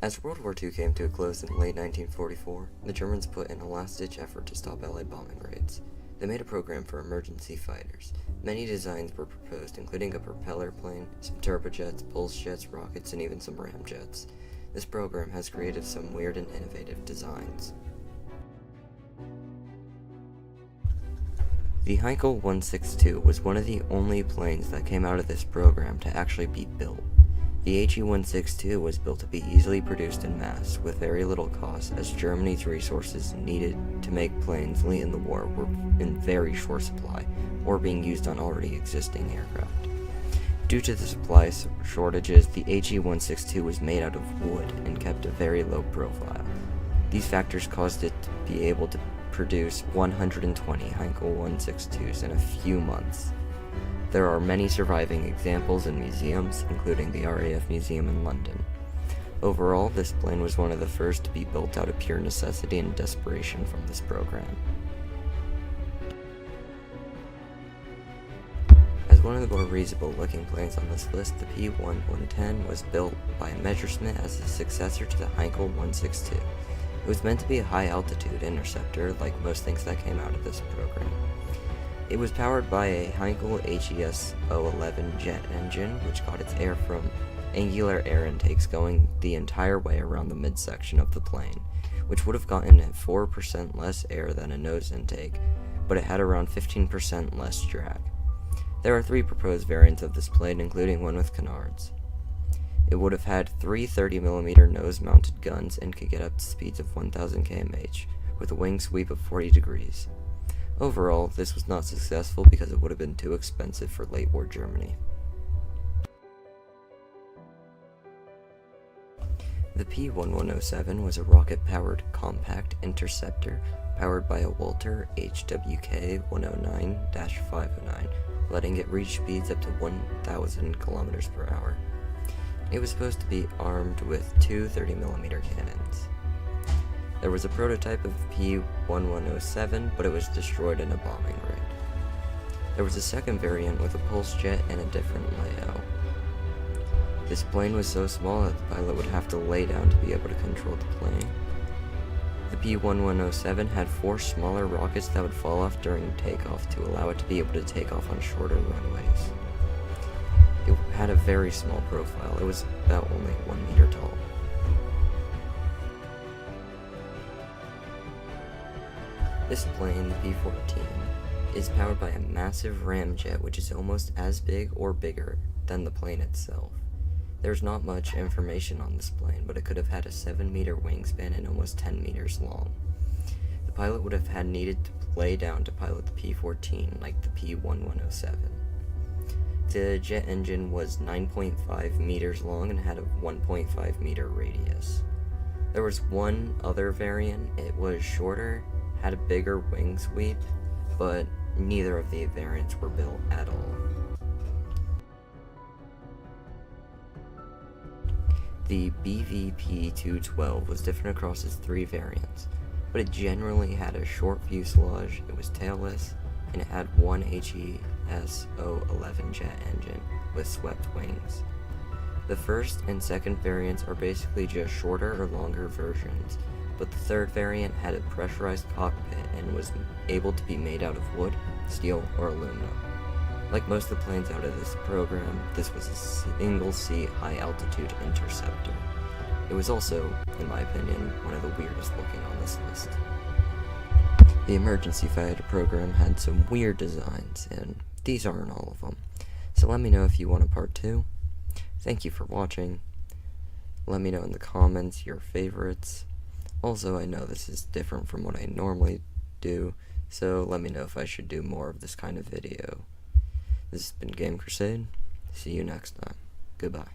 As World War II came to a close in late 1944, the Germans put in a last-ditch effort to stop Allied bombing raids. They made a program for emergency fighters. Many designs were proposed, including a propeller plane, some turbojets, pulse jets, rockets, and even some ramjets. This program has created some weird and innovative designs. The Heinkel 162 was one of the only planes that came out of this program to actually be built. The HE-162 was built to be easily produced in mass, with very little cost, as Germany's resources needed to make planes late in the war were in very short supply, or being used on already existing aircraft. Due to the supply shortages, the HE-162 was made out of wood and kept a very low profile. These factors caused it to be able to produce 120 Heinkel 162s in a few months. There are many surviving examples in museums, including the RAF Museum in London. Overall, this plane was one of the first to be built out of pure necessity and desperation from this program. As one of the more reasonable looking planes on this list, the P-1110 was built by a Messerschmitt as a successor to the Heinkel 162. It was meant to be a high-altitude interceptor, like most things that came out of this program. It was powered by a Heinkel HES-011 jet engine, which got its air from angular air intakes going the entire way around the midsection of the plane, which would have gotten 4% less air than a nose intake, but it had around 15% less drag. There are 3 proposed variants of this plane, including one with canards. It would have had 3 30mm nose-mounted guns and could get up to speeds of 1000 km/h, with a wing sweep of 40 degrees. Overall, this was not successful because it would have been too expensive for late war Germany. The P-1107 was a rocket-powered compact interceptor powered by a Walter HWK-109-509, letting it reach speeds up to 1000 km/h. It was supposed to be armed with 2 30mm cannons. There was a prototype of the P-1107, but it was destroyed in a bombing raid. There was a second variant with a pulse jet and a different layout. This plane was so small that the pilot would have to lay down to be able to control the plane. The P-1107 had 4 smaller rockets that would fall off during takeoff to allow it to be able to take off on shorter runways. It had a very small profile. It was about only 1 meter tall. This plane, the P-14, is powered by a massive ramjet which is almost as big or bigger than the plane itself. There's not much information on this plane, but it could have had a 7-meter wingspan and almost 10 meters long. The pilot would have had needed to lay down to pilot the P-14 like the P-1107. The jet engine was 9.5 meters long and had a 1.5 meter radius. There was one other variant. It was shorter, had a bigger wing sweep, but neither of the variants were built at all. The BVP-212 was different across its 3 variants, but it generally had a short fuselage, it was tailless, and it had one HES-011 jet engine with swept wings. The first and second variants are basically just shorter or longer versions, but the third variant had a pressurized cockpit and was able to be made out of wood, steel, or aluminum. Like most of the planes out of this program, this was a single-seat high-altitude interceptor. It was also, in my opinion, one of the weirdest looking on this list. The emergency fighter program had some weird designs, and these aren't all of them. So let me know if you want a part 2. Thank you for watching. Let me know in the comments your favorites. Also, I know this is different from what I normally do, so let me know if I should do more of this kind of video. This has been Game Crusade. See you next time. Goodbye.